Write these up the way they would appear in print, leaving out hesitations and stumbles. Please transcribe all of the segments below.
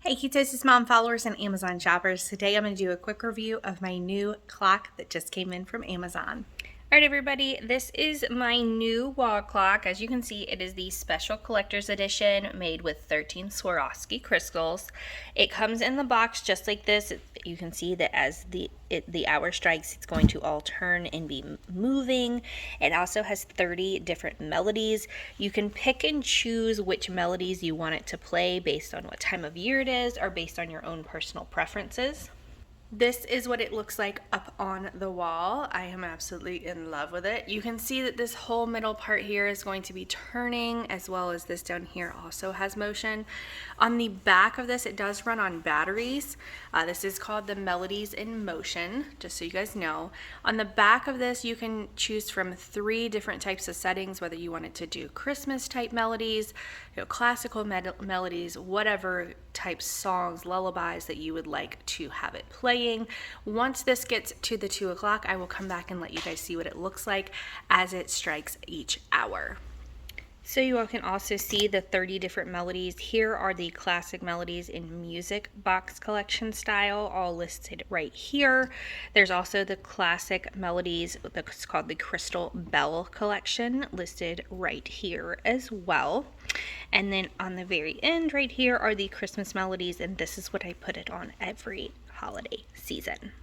Hey Ketosis Mom followers and Amazon shoppers. Today I'm going to do a quick review of my new clock that just came in from Amazon. Alright everybody, this is my new wall clock. As you can see, it is the special collector's edition made with 13 Swarovski crystals. It comes in the box just like this. You can see that as the hour strikes, it's going to all turn and be moving. It also has 30 different melodies. You can pick and choose which melodies you want it to play based on what time of year it is or based on your own personal preferences. This is what it looks like up on the wall. I am absolutely in love with it. You can see that this whole middle part here is going to be turning, as well as this down here also has motion. On the back of this, it does run on batteries. This is called the Melodies in Motion, just so you guys know. On the back of this, you can choose from 3 different types of settings, whether you want it to do Christmas type melodies, classical melodies, whatever type songs, lullabies that you would like to have it playing. Once this gets to the 2 o'clock, I will come back and let you guys see what it looks like as it strikes each hour. So you all can also see the 30 different melodies. Here are the classic melodies in music box collection style, all listed right here. There's also the classic melodies that's called the Crystal Bell collection, listed right here as well. And then on the very end right here are the Christmas melodies, and this is what I put it on every holiday season.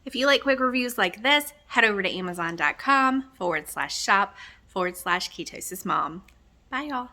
If you like quick reviews like this, head over to amazon.com/shop/ketosismom. Bye y'all.